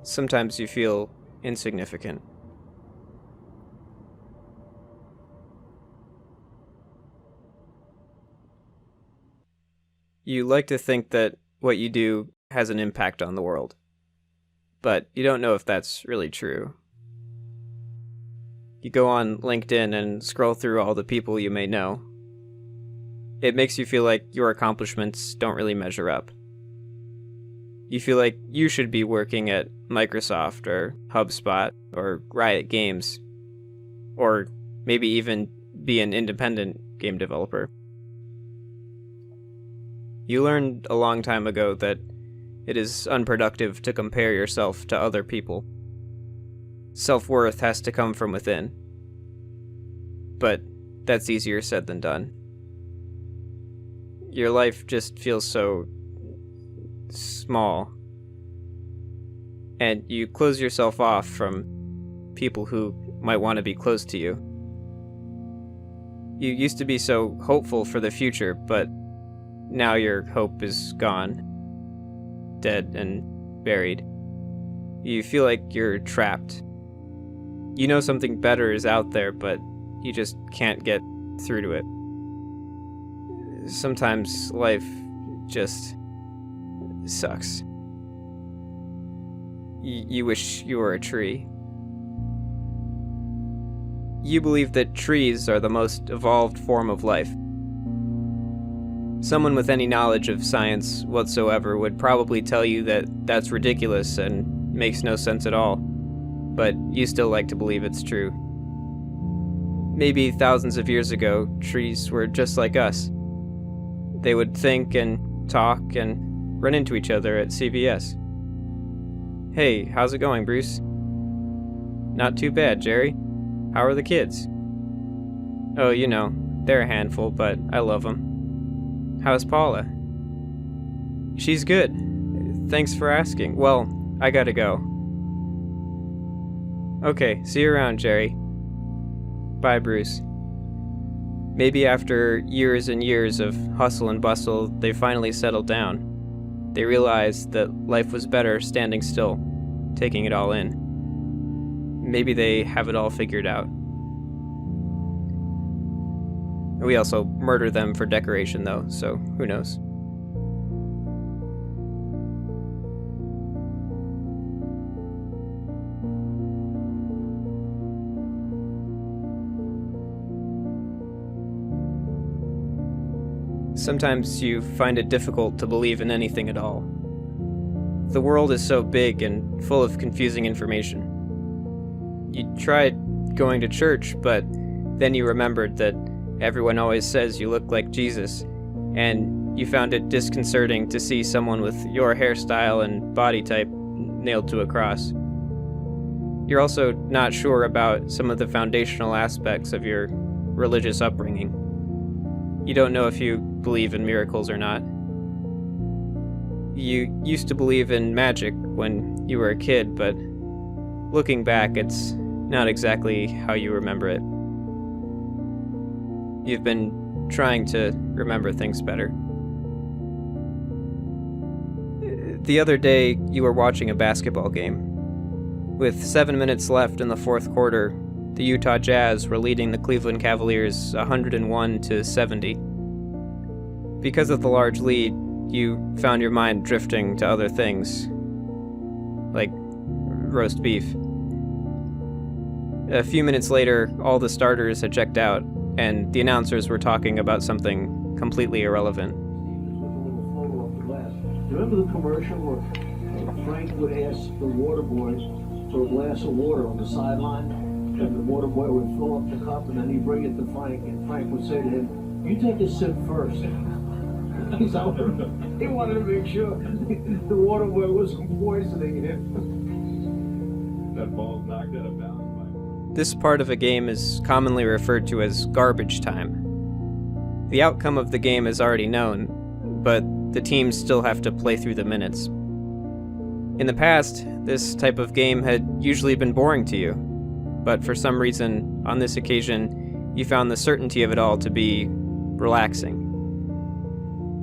Sometimes you feel insignificant. You like to think that what you do has an impact on the world, but you don't know if that's really true. You go on LinkedIn and scroll through all the people you may know. It makes you feel like your accomplishments don't really measure up. You feel like you should be working at Microsoft or HubSpot or Riot Games, or maybe even be an independent game developer. You learned a long time ago that it is unproductive to compare yourself to other people. Self-worth has to come from within. But that's easier said than done. Your life just feels so small, and you close yourself off from people who might want to be close to you. You used to be so hopeful for the future, but now your hope is gone, dead and buried. You feel like you're trapped. You know something better is out there, but you just can't get through to it. Sometimes life just sucks. You wish you were a tree. You believe that trees are the most evolved form of life. Someone with any knowledge of science whatsoever would probably tell you that that's ridiculous and makes no sense at all, but you still like to believe it's true. Maybe thousands of years ago, trees were just like us. They would think and talk and run into each other at CVS. Hey, how's it going, Bruce? Not too bad, Jerry. How are the kids? Oh, you know, they're a handful, but I love them. How's Paula? She's good. Thanks for asking. Well, I gotta go. Okay, see you around, Jerry. Bye, Bruce. Maybe after years and years of hustle and bustle, they finally settled down. They realized that life was better standing still, taking it all in. Maybe they have it all figured out. We also murder them for decoration, though, so who knows? Sometimes you find it difficult to believe in anything at all. The world is so big and full of confusing information. You tried going to church, but then you remembered that everyone always says you look like Jesus, and you found it disconcerting to see someone with your hairstyle and body type nailed to a cross. You're also not sure about some of the foundational aspects of your religious upbringing. You don't know if you believe in miracles or not. You used to believe in magic when you were a kid, but looking back, it's not exactly how you remember it. You've been trying to remember things better. The other day, you were watching a basketball game. With 7 minutes left in the fourth quarter, the Utah Jazz were leading the Cleveland Cavaliers 101-70. Because of the large lead, you found your mind drifting to other things, like roast beef. A few minutes later, all the starters had checked out, and the announcers were talking about something completely irrelevant. Remember the commercial where Frank would ask the water boys for a glass of water on the sideline, and the water boy would fill up the cup, and then he'd bring it to Frank, and Frank would say to him, "You take a sip first." He wanted to make sure the water boy wasn't poisoning him. That ball's knocked out of bounds. This part of a game is commonly referred to as garbage time. The outcome of the game is already known, but the teams still have to play through the minutes. In the past, this type of game had usually been boring to you, but for some reason, on this occasion, you found the certainty of it all to be relaxing.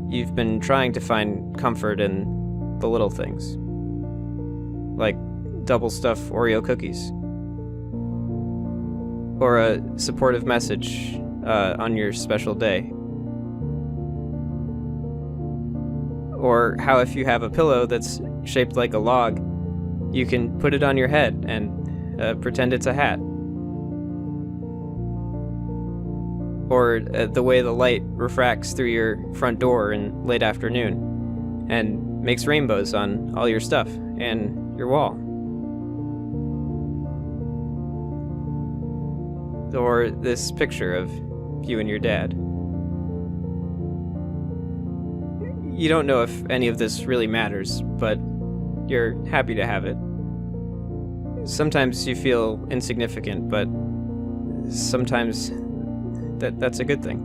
You've been trying to find comfort in the little things. Like double stuff Oreo cookies. Or a supportive message on your special day. Or how if you have a pillow that's shaped like a log, you can put it on your head and pretend it's a hat. Or the way the light refracts through your front door in late afternoon and makes rainbows on all your stuff and your wall. Or this picture of you and your dad. You don't know if any of this really matters, but you're happy to have it. Sometimes you feel insignificant, but sometimes that's a good thing.